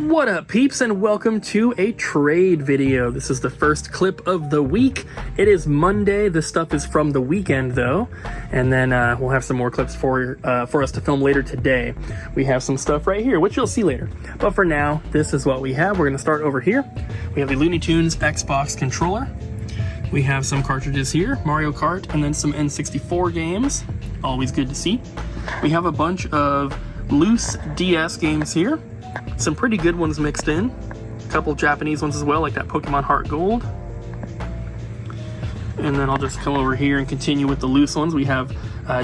What up, peeps, and welcome to a trade video. This is the first clip of the week. It is Monday. This stuff is from the weekend, though, and then we'll have some more clips for us to film later today. We have some stuff right here, which you'll see later. But for now, this is what we have. We're going to start over here. We have the Looney Tunes Xbox controller. We have some cartridges here, Mario Kart, and then some N64 games. Always good to see. We have a bunch of loose DS games here. Some pretty good ones mixed in. A couple Japanese ones as well, like that Pokemon Heart Gold. And then I'll just come over here and continue with the loose ones. We have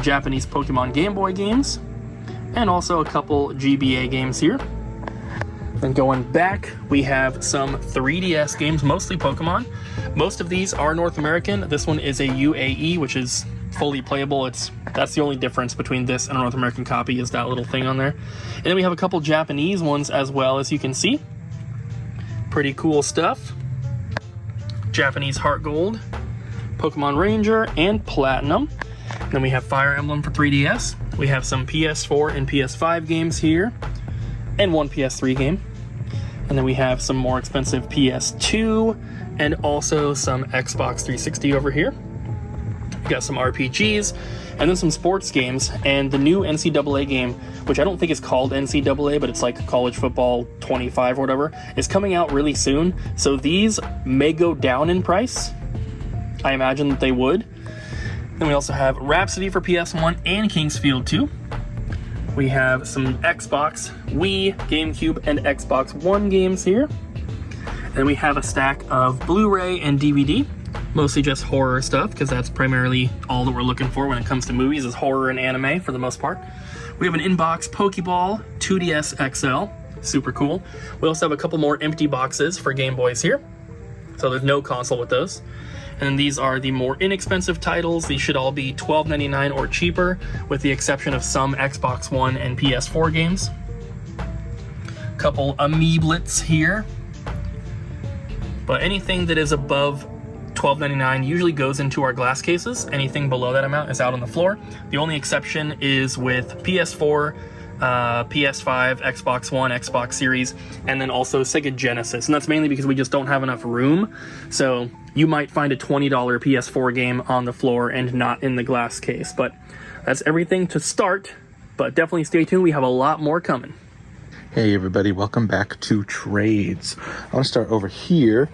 Japanese Pokemon Game Boy games, and also a couple GBA games here. And going back, we have some 3DS games, mostly Pokemon. Most of these are North American. This one is a UAE, which is fully playable. That's the only difference between this and a North American copy, is that little thing on there. And then we have a couple Japanese ones as well, as you can see. Pretty cool stuff. Japanese Heart Gold, Pokemon Ranger, and Platinum. And then we have Fire Emblem for 3DS. We have some PS4 and PS5 games here, and one PS3 game. And then we have some more expensive PS2 and also some Xbox 360 over here. We got some RPGs and then some sports games, and the new NCAA game, which I don't think is called NCAA, but it's like College Football 25 or whatever, is coming out really soon. So these may go down in price. I imagine that they would. Then we also have Rhapsody for PS1 and King's Field 2. We have some Xbox, Wii, GameCube, and Xbox One games here. And we have a stack of Blu-ray and DVD, mostly just horror stuff, because that's primarily all that we're looking for when it comes to movies, is horror and anime for the most part. We have an in-box Pokeball 2DS XL, super cool. We also have a couple more empty boxes for Game Boys here, so there's no console with those. And these are the more inexpensive titles. These should all be $12.99 or cheaper, with the exception of some Xbox One and PS4 games. Couple Amiiblets here. But anything that is above $12.99 usually goes into our glass cases. Anything below that amount is out on the floor. The only exception is with PS4, PS5, Xbox One, Xbox Series, and then also Sega Genesis. And that's mainly because we just don't have enough room. So you might find a $20 PS4 game on the floor and not in the glass case. But that's everything to start. But definitely stay tuned. We have a lot more coming. Hey everybody, welcome back to Trades. I want to start over here.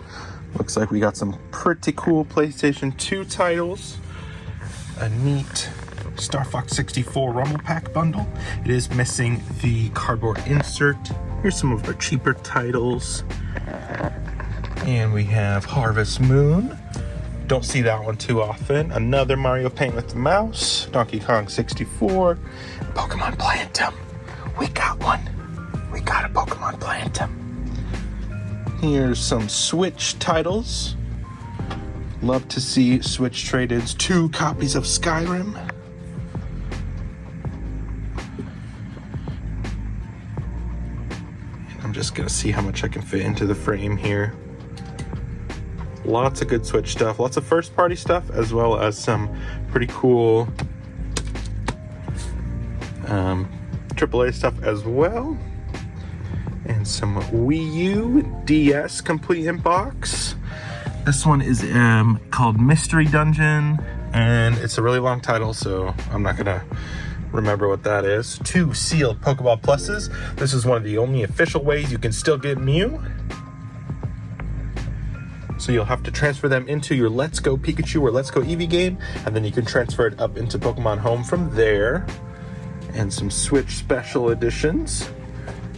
Looks like we got some pretty cool PlayStation 2 titles. A neat Star Fox 64 Rumble Pack bundle. It is missing the cardboard insert. Here's some of our cheaper titles. And we have Harvest Moon. Don't see that one too often. Another Mario Paint with the Mouse. Donkey Kong 64. Pokemon Plantum. We got one. We got a Pokemon Plantum. Here's some Switch titles. Love to see Switch trade-ins. 2 copies of Skyrim. And I'm just gonna see how much I can fit into the frame here. Lots of good Switch stuff. Lots of first-party stuff, as well as some pretty cool AAA stuff as well. And some Wii U DS complete in box. This one is called Mystery Dungeon, and it's a really long title, so I'm not gonna remember what that is. 2 sealed Pokeball Pluses. This is one of the only official ways you can still get Mew. So you'll have to transfer them into your Let's Go Pikachu or Let's Go Eevee game, and then you can transfer it up into Pokemon Home from there. And some Switch special editions.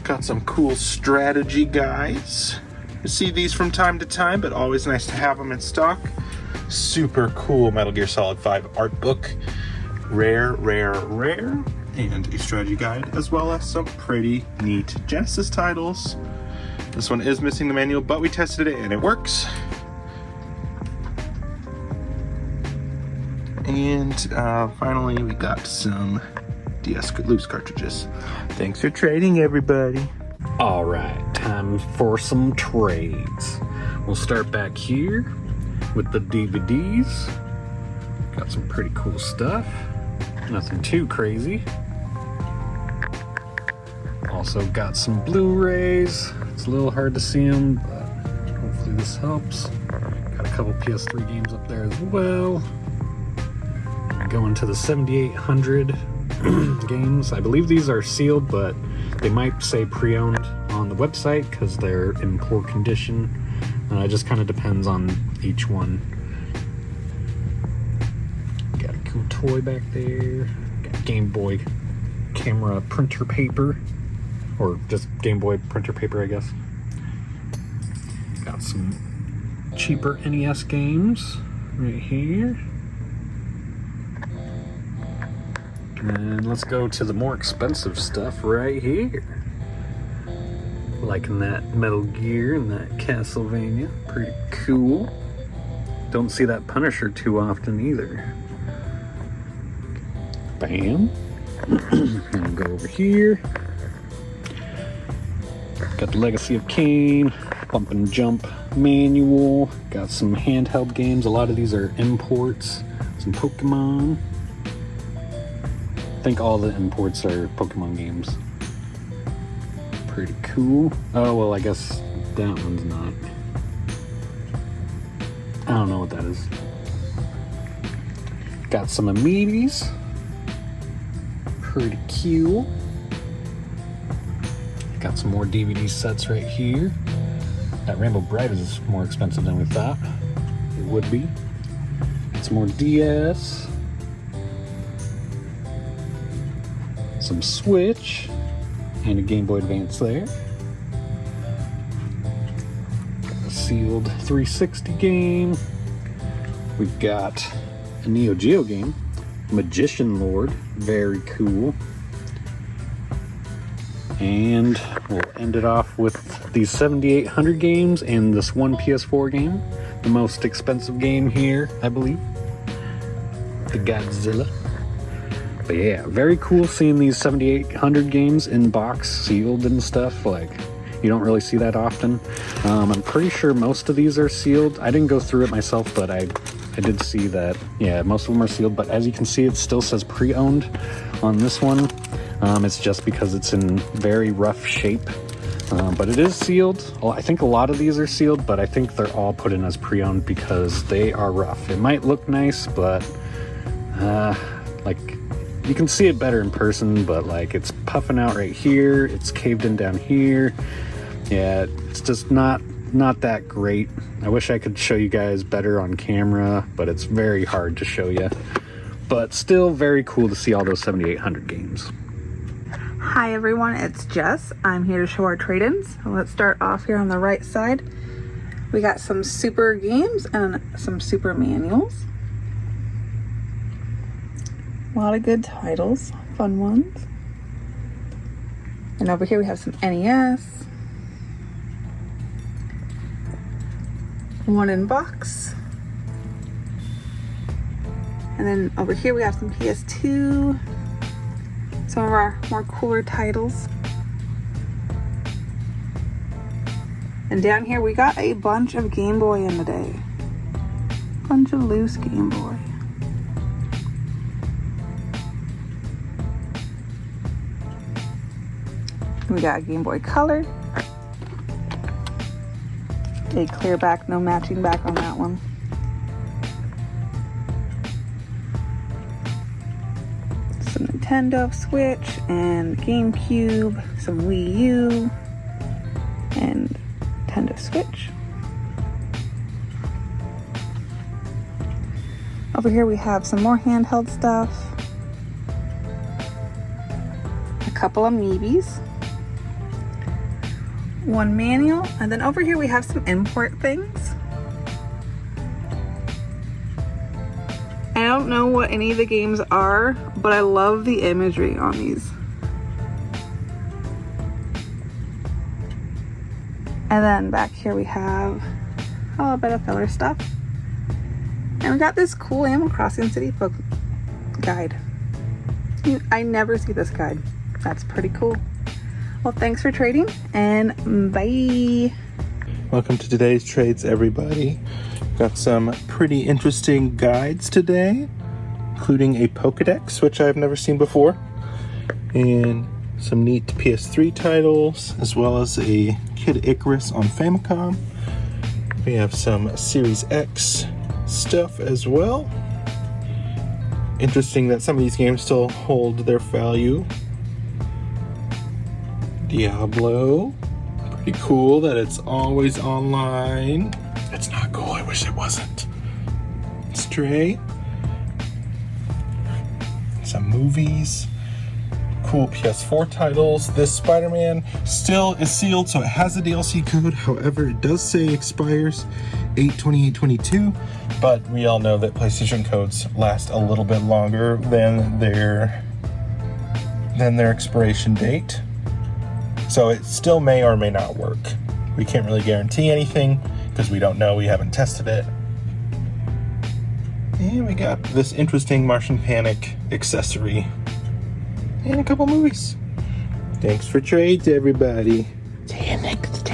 Got some cool strategy guides. You see these from time to time, but always nice to have them in stock. Super cool Metal Gear Solid 5 art book. Rare. And a strategy guide, as well as some pretty neat Genesis titles. This one is missing the manual, but we tested it and it works. And finally, we got some DS loose cartridges. Thanks for trading, everybody. All right, time for some trades. We'll start back here with the DVDs. Got some pretty cool stuff. Nothing too crazy. Also got some Blu-rays, It's a little hard to see them, but hopefully this helps. Got a couple PS3 games up there as well. Going to the 7800 games. I believe these are sealed, but they might say pre-owned on the website because they're in poor condition. It just kind of depends on each one. Got a cool toy back there. Got Game Boy camera printer paper, or just Game Boy printer paper, I guess. Got some cheaper NES games right here. And let's go to the more expensive stuff right here. Liking that Metal Gear and that Castlevania. Pretty cool. Don't see that Punisher too often either. Bam. And go over here. Got the Legacy of Kain, Bump and Jump manual. Got some handheld games. A lot of these are imports. Some Pokemon. I think all the imports are Pokemon games. Pretty cool. Oh, well, I guess that one's not. I don't know what that is. Got some Abbeys. Pretty cute. Got some more DVD sets right here. That Rainbow Bright is more expensive than we thought it would be. Some more DS. Some Switch. And a Game Boy Advance there. Got a sealed 360 game. We've got a Neo Geo game. Magician Lord. Very cool. And we'll end it off with these 7800 games and this one PS4 game. The most expensive game here, I believe. The Godzilla. But yeah, very cool seeing these 7800 games in box, sealed and stuff. Like, you don't really see that often. I'm pretty sure most of these are sealed. I didn't go through it myself, but I did see that, yeah, most of them are sealed. But as you can see, it still says pre-owned on this one. It's just because it's in very rough shape. But it is sealed. Well, I think a lot of these are sealed, but I think they're all put in as pre-owned because they are rough. It might look nice, but like, you can see it better in person, but like, it's puffing out right here, it's caved in down here. Yeah, it's just not that great. I wish I could show you guys better on camera, but it's very hard to show you. But still very cool to see all those 7800 games. Hi everyone, it's Jess. I'm here to show our trade-ins. Let's start off here on the right side. We got some super games and some super manuals. A lot of good titles, fun ones. And over here we have some NES. One in box. And then over here we have some PS2. Some of our more cooler titles. And down here we got a bunch of Game Boy in the day. Bunch of loose Game Boy. We got Game Boy Color. A clear back, no matching back on that one. Some Nintendo Switch and GameCube, some Wii U, and Nintendo Switch. Over here we have some more handheld stuff. A couple of Abbeys. One manual, and then over here we have some import things. I don't know what any of the games are, but I love the imagery on these. And then back here we have a bit of filler stuff. And we got this cool Animal Crossing City book guide. I never see this guide. That's pretty cool. Well, thanks for trading, and bye. Welcome to today's trades, everybody. Got some pretty interesting guides today, including a Pokedex, which I've never seen before, and Some neat PS3 titles, as well as a Kid Icarus on Famicom. We have some Series X stuff as well. Interesting that some of these games still hold their value. Diablo. Pretty cool that it's always online. It's not cool, I wish it wasn't. Stray. Some movies. Cool PS4 titles. This Spider-Man still is sealed, so it has a DLC code. However, it does say expires 8/28/22, but we all know that PlayStation codes last a little bit longer than their expiration date. So it still may or may not work. We can't really guarantee anything because we don't know, we haven't tested it. And we got this interesting Martian Panic accessory. And a couple movies. Thanks for trades, everybody. See you next time.